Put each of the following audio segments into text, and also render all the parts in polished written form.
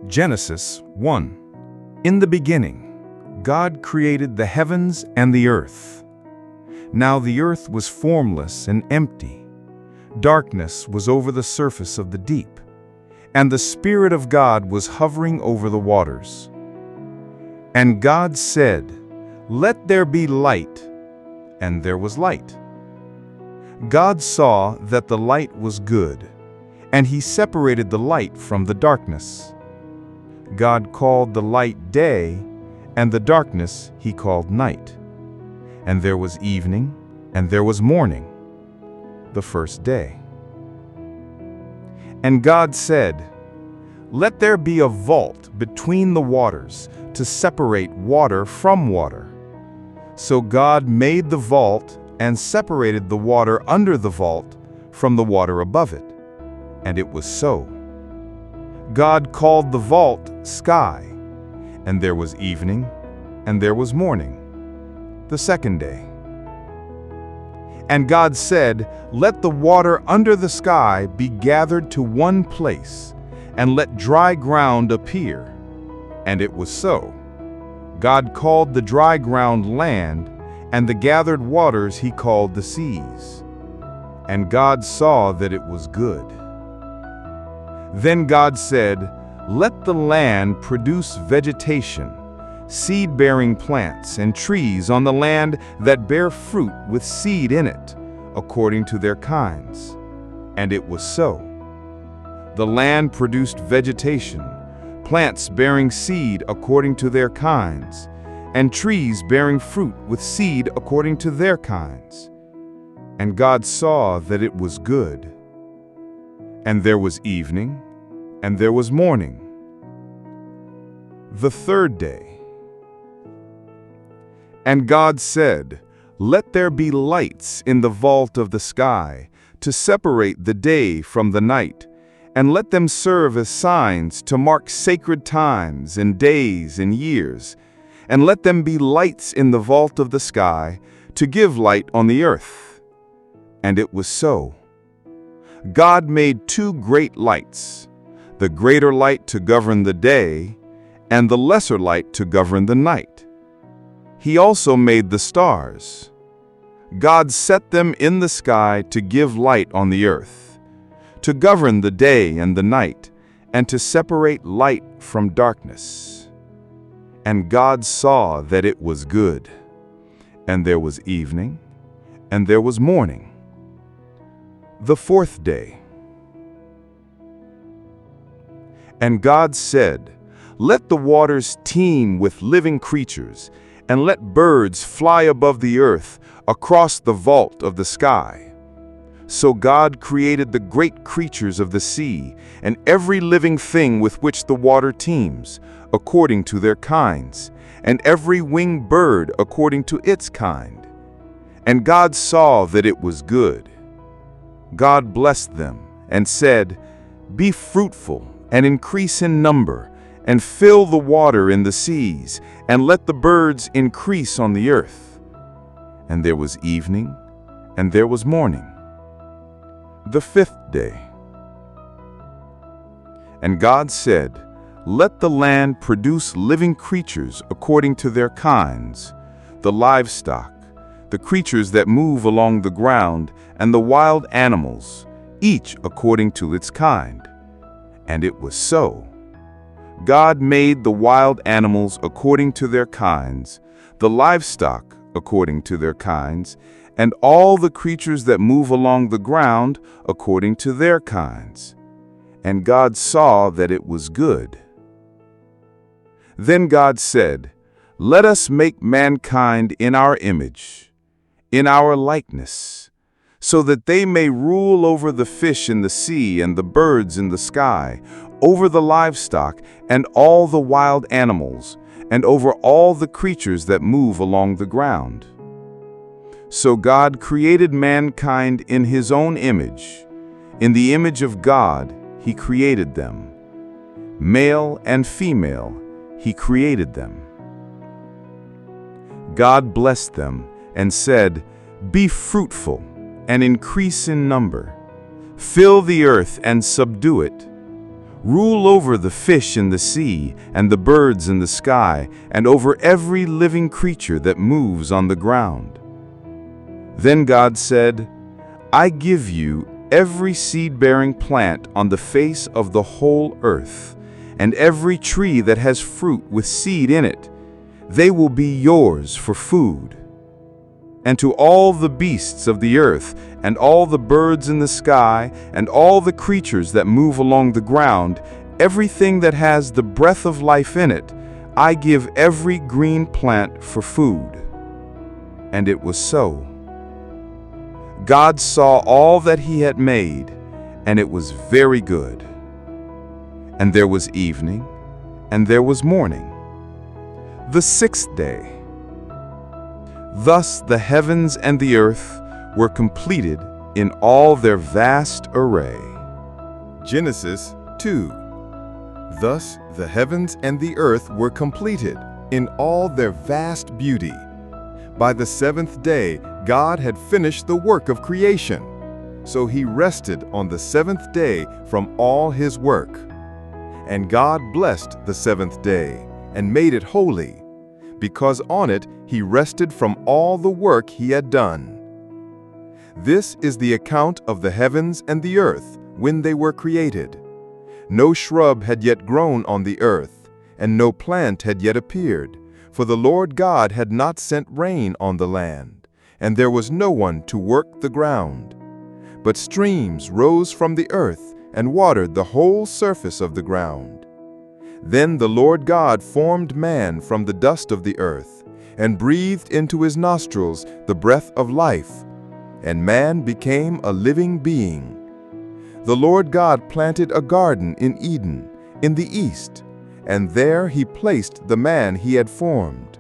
Genesis 1. In the beginning, God created the heavens and the earth. Now the earth was formless and empty. Darkness was over the surface of the deep, and the Spirit of God was hovering over the waters. And God said, "Let there be light," and there was light. God saw that the light was good, and He separated the light from the darkness. God called the light day, and the darkness He called night. And there was evening, and there was morning, the first day. And God said, "Let there be a vault between the waters to separate water from water." So God made the vault and separated the water under the vault from the water above it. And it was so. God called the vault sky, and there was evening, and there was morning, the second day. And God said, "Let the water under the sky be gathered to one place, and let dry ground appear." And it was so. God called the dry ground land, and the gathered waters He called the seas. And God saw that it was good. Then God said, "Let the land produce vegetation, seed-bearing plants and trees on the land that bear fruit with seed in it, according to their kinds." And it was so. The land produced vegetation, plants bearing seed according to their kinds, and trees bearing fruit with seed according to their kinds. And God saw that it was good. And there was evening, and there was morning, the third day. And God said, "Let there be lights in the vault of the sky to separate the day from the night, and let them serve as signs to mark sacred times and days and years, and let them be lights in the vault of the sky to give light on the earth." And it was so. God made two great lights, the greater light to govern the day, and the lesser light to govern the night. He also made the stars. God set them in the sky to give light on the earth, to govern the day and the night, and to separate light from darkness. And God saw that it was good. And there was evening, and there was morning, the fourth day. And God said, "Let the waters teem with living creatures, and let birds fly above the earth across the vault of the sky." So God created the great creatures of the sea, and every living thing with which the water teems, according to their kinds, and every winged bird according to its kind. And God saw that it was good. God blessed them and said, "Be fruitful and increase in number, and fill the water in the seas, and let the birds increase on the earth." And there was evening, and there was morning, the fifth day. And God said, "Let the land produce living creatures according to their kinds, the livestock, the creatures that move along the ground, and the wild animals, each according to its kind." And it was so. God made the wild animals according to their kinds, the livestock according to their kinds, and all the creatures that move along the ground according to their kinds. And God saw that it was good. Then God said, "Let us make mankind in our image, in our likeness, so that they may rule over the fish in the sea and the birds in the sky, over the livestock and all the wild animals, and over all the creatures that move along the ground." So God created mankind in His own image. In the image of God, He created them. Male and female, He created them. God blessed them and said, "Be fruitful and increase in number. Fill the earth and subdue it. Rule over the fish in the sea and the birds in the sky, and over every living creature that moves on the ground." Then God said, "I give you every seed-bearing plant on the face of the whole earth, and every tree that has fruit with seed in it. They will be yours for food. And to all the beasts of the earth, and all the birds in the sky, and all the creatures that move along the ground, everything that has the breath of life in it, I give every green plant for food." And it was so. God saw all that he had made, and it was very good. And there was evening, and there was morning, the sixth day. Thus the heavens and the earth were completed in all their vast array. Genesis 2. Thus the heavens and the earth were completed in all their vast beauty. By the seventh day, God had finished the work of creation. So he rested on the seventh day from all his work. And God blessed the seventh day and made it holy, because on it he rested from all the work he had done. This is the account of the heavens and the earth when they were created. No shrub had yet grown on the earth, and no plant had yet appeared, for the Lord God had not sent rain on the land, and there was no one to work the ground. But streams rose from the earth and watered the whole surface of the ground. Then the Lord God formed man from the dust of the earth, and breathed into his nostrils the breath of life, and man became a living being. The Lord God planted a garden in Eden, in the east, and there he placed the man he had formed.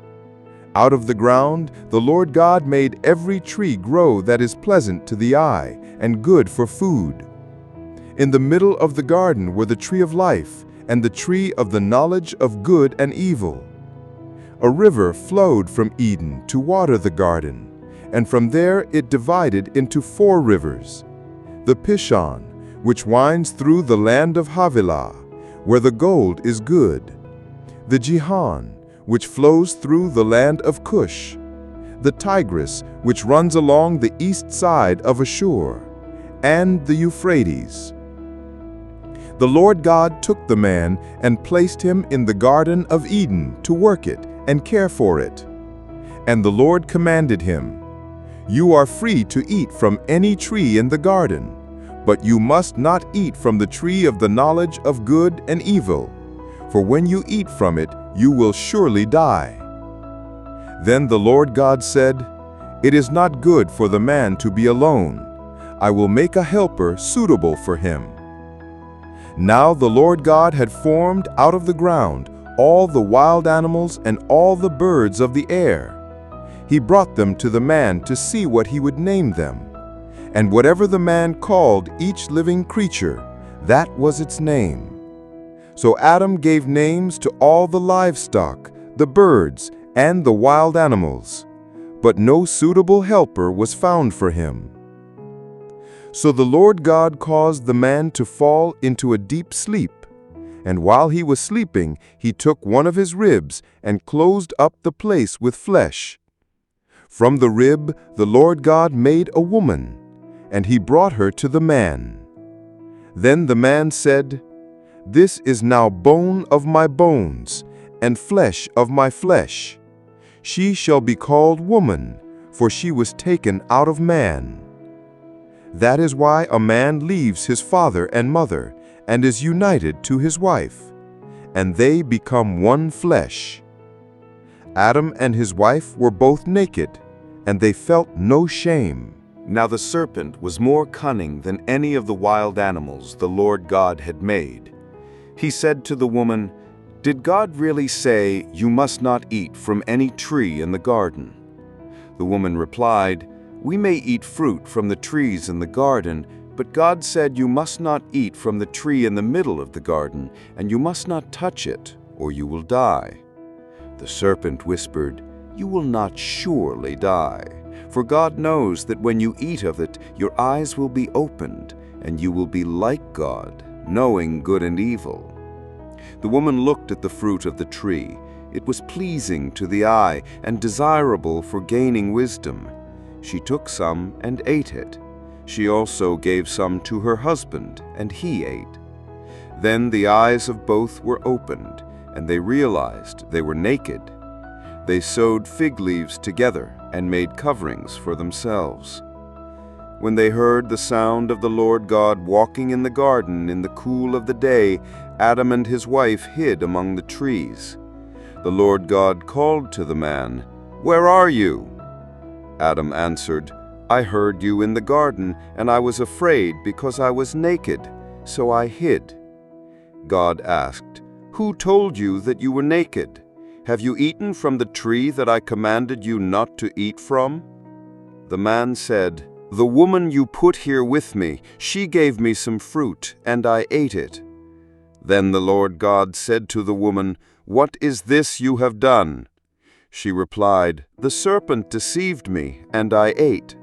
Out of the ground the Lord God made every tree grow that is pleasant to the eye and good for food. In the middle of the garden were the tree of life and the tree of the knowledge of good and evil. A river flowed from Eden to water the garden, and from there it divided into 4 rivers: the Pishon, which winds through the land of Havilah, where the gold is good; the Gihon, which flows through the land of Cush; the Tigris, which runs along the east side of Ashur; and the Euphrates. The Lord God took the man and placed him in the Garden of Eden to work it and care for it. And the Lord commanded him, "You are free to eat from any tree in the garden, but you must not eat from the tree of the knowledge of good and evil, for when you eat from it, you will surely die." Then the Lord God said, "It is not good for the man to be alone. I will make a helper suitable for him." Now the Lord God had formed out of the ground all the wild animals and all the birds of the air. He brought them to the man to see what he would name them. And whatever the man called each living creature, that was its name. So Adam gave names to all the livestock, the birds, and the wild animals. But no suitable helper was found for him. So the Lord God caused the man to fall into a deep sleep. And while he was sleeping, he took one of his ribs and closed up the place with flesh. From the rib the Lord God made a woman, and he brought her to the man. Then the man said, "This is now bone of my bones, and flesh of my flesh. She shall be called woman, for she was taken out of man." That is why a man leaves his father and mother, and is united to his wife, and they become one flesh. Adam and his wife were both naked, and they felt no shame. Now the serpent was more cunning than any of the wild animals the Lord God had made. He said to the woman, "Did God really say, 'You must not eat from any tree in the garden'?" The woman replied, "We may eat fruit from the trees in the garden, but God said, 'You must not eat from the tree in the middle of the garden, and you must not touch it, or you will die.' The serpent whispered, 'You will not surely die. For God knows that when you eat of it, your eyes will be opened, and you will be like God, knowing good and evil. The woman looked at the fruit of the tree. It was pleasing to the eye and desirable for gaining wisdom. She took some and ate it. She also gave some to her husband, and he ate. Then the eyes of both were opened, and they realized they were naked. They sewed fig leaves together and made coverings for themselves. When they heard the sound of the Lord God walking in the garden in the cool of the day, Adam and his wife hid among the trees. The Lord God called to the man, "Where are you?" Adam answered, "I heard you in the garden, and I was afraid because I was naked, so I hid." God asked, "Who told you that you were naked? Have you eaten from the tree that I commanded you not to eat from?" The man said, "The woman you put here with me, she gave me some fruit, and I ate it." Then the Lord God said to the woman, "What is this you have done?" She replied, "The serpent deceived me, and I ate."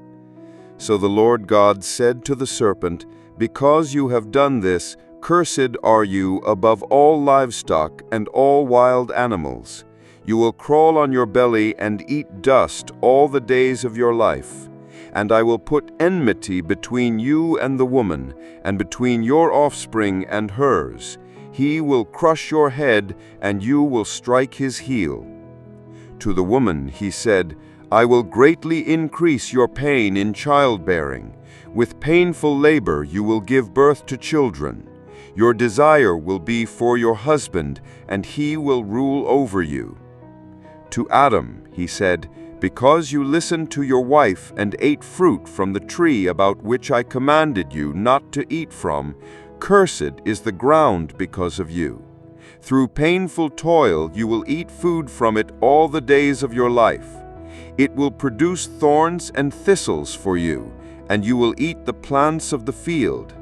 So the Lord God said to the serpent, "Because you have done this, cursed are you above all livestock and all wild animals. You will crawl on your belly and eat dust all the days of your life. And I will put enmity between you and the woman, and between your offspring and hers. He will crush your head, and you will strike his heel." To the woman he said, "I will greatly increase your pain in childbearing. With painful labor you will give birth to children. Your desire will be for your husband, and he will rule over you." To Adam he said, "Because you listened to your wife and ate fruit from the tree about which I commanded you not to eat from, cursed is the ground because of you. Through painful toil you will eat food from it all the days of your life. It will produce thorns and thistles for you, and you will eat the plants of the field.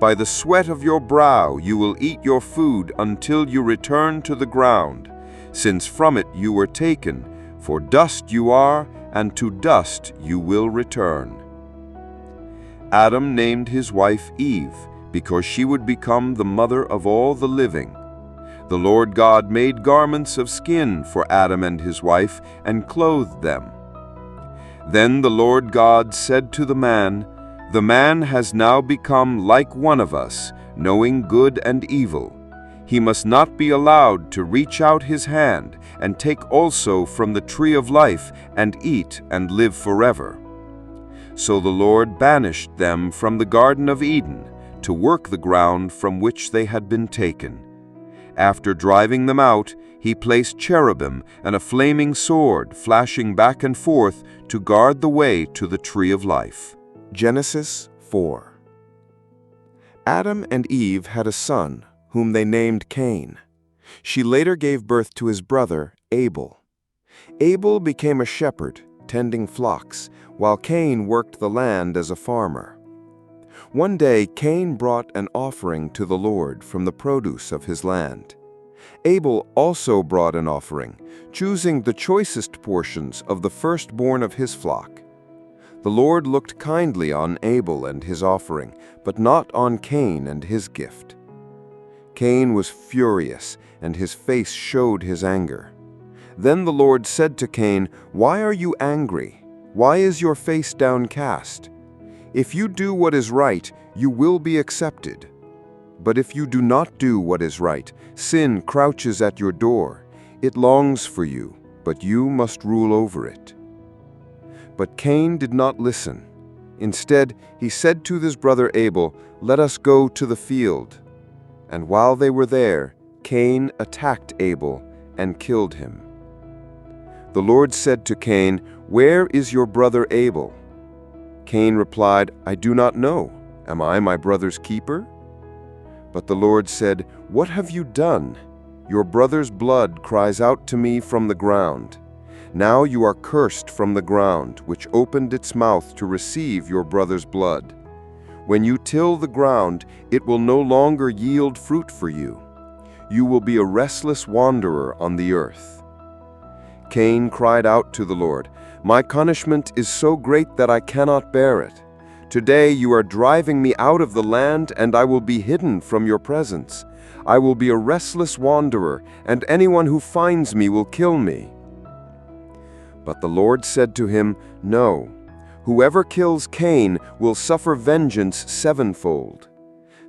By the sweat of your brow you will eat your food until you return to the ground, since from it you were taken, for dust you are, and to dust you will return." Adam named his wife Eve, because she would become the mother of all the living. The Lord God made garments of skin for Adam and his wife, and clothed them. Then the Lord God said to the man, "The man has now become like one of us, knowing good and evil. He must not be allowed to reach out his hand and take also from the tree of life and eat and live forever." So the Lord banished them from the Garden of Eden to work the ground from which they had been taken. After driving them out, he placed cherubim and a flaming sword flashing back and forth to guard the way to the tree of life. Genesis 4. Adam and Eve had a son, whom they named Cain. She later gave birth to his brother, Abel. Abel became a shepherd, tending flocks, while Cain worked the land as a farmer. One day Cain brought an offering to the Lord from the produce of his land. Abel also brought an offering, choosing the choicest portions of the firstborn of his flock. The Lord looked kindly on Abel and his offering, but not on Cain and his gift. Cain was furious, and his face showed his anger. Then the Lord said to Cain, "Why are you angry? Why is your face downcast? If you do what is right, you will be accepted. But if you do not do what is right, sin crouches at your door. It longs for you, but you must rule over it." But Cain did not listen. Instead, he said to his brother Abel, "Let us go to the field." And while they were there, Cain attacked Abel and killed him. The Lord said to Cain, "Where is your brother Abel?" Cain replied, "I do not know. Am I my brother's keeper?" But the Lord said, "What have you done? Your brother's blood cries out to me from the ground. Now you are cursed from the ground, which opened its mouth to receive your brother's blood. When you till the ground, it will no longer yield fruit for you. You will be a restless wanderer on the earth." Cain cried out to the Lord, "My punishment is so great that I cannot bear it. Today you are driving me out of the land, and I will be hidden from your presence. I will be a restless wanderer, and anyone who finds me will kill me." But the Lord said to him, "No, whoever kills Cain will suffer vengeance sevenfold."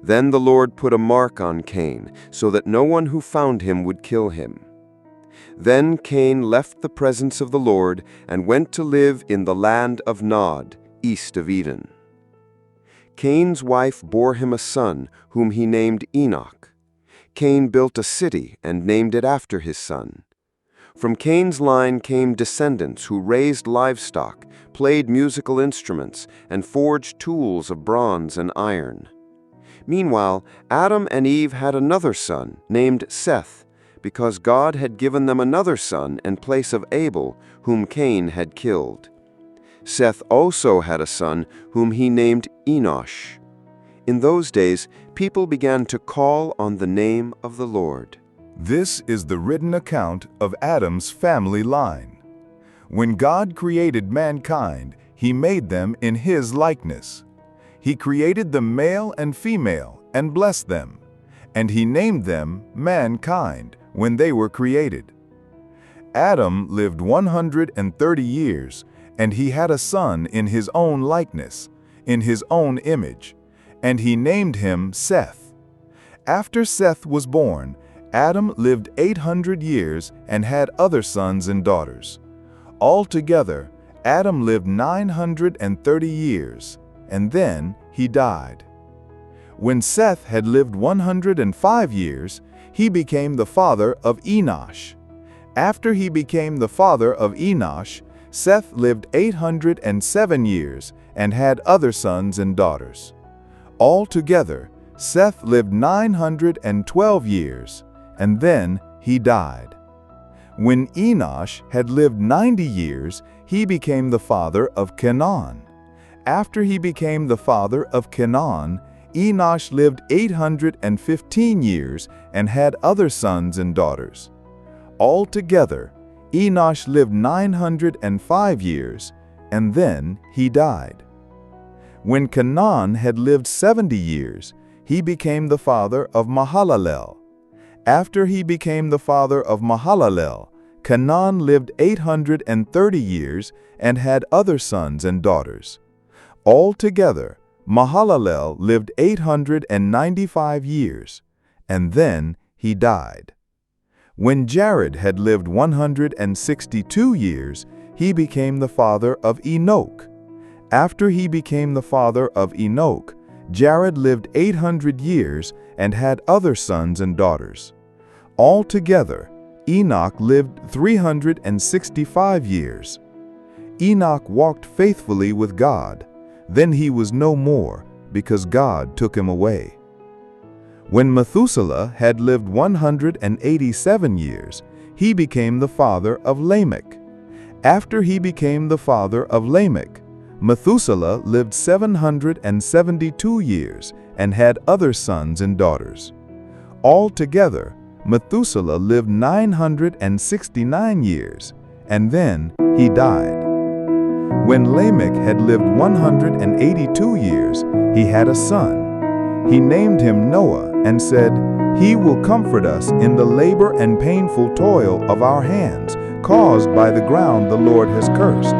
Then the Lord put a mark on Cain, so that no one who found him would kill him. Then Cain left the presence of the Lord and went to live in the land of Nod, east of Eden. Cain's wife bore him a son, whom he named Enoch. Cain built a city and named it after his son. From Cain's line came descendants who raised livestock, played musical instruments, and forged tools of bronze and iron. Meanwhile, Adam and Eve had another son, named Seth, because God had given them another son in place of Abel, whom Cain had killed. Seth also had a son, whom he named Enosh. In those days, people began to call on the name of the Lord. This is the written account of Adam's family line. When God created mankind, He made them in His likeness. He created them male and female and blessed them, and He named them mankind when they were created. Adam lived 130 years, and he had a son in his own likeness, in his own image, and he named him Seth. After Seth was born, Adam lived 800 years and had other sons and daughters. Altogether, Adam lived 930 years, and then he died. When Seth had lived 105 years, he became the father of Enosh. After he became the father of Enosh, Seth lived 807 years and had other sons and daughters. Altogether, Seth lived 912 years, and then he died. When Enosh had lived 90 years, he became the father of Canaan. After he became the father of Canaan, Enosh lived 815 years and had other sons and daughters. Altogether, Enosh lived 905 years, and then he died. When Canaan had lived 70 years, he became the father of Mahalalel. After he became the father of Mahalalel, Canaan lived 830 years and had other sons and daughters. Altogether, Mahalalel lived 895 years, and then he died. When Jared had lived 162 years, he became the father of Enoch. After he became the father of Enoch, Jared lived 800 years and had other sons and daughters. Altogether, Enoch lived 365 years. Enoch walked faithfully with God. Then he was no more, because God took him away. When Methuselah had lived 187 years, he became the father of Lamech. After he became the father of Lamech, Methuselah lived 772 years and had other sons and daughters. Altogether, Methuselah lived 969 years, and then he died. When Lamech had lived 182 years, he had a son. He named him Noah and said, "He will comfort us in the labor and painful toil of our hands, caused by the ground the Lord has cursed."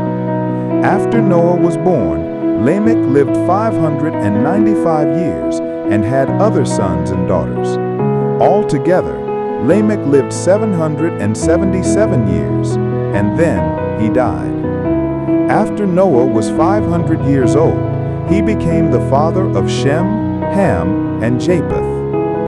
After Noah was born, Lamech lived 595 years and had other sons and daughters. Altogether, Lamech lived 777 years, and then he died. After Noah was 500 years old, he became the father of Shem, Ham, and Japheth.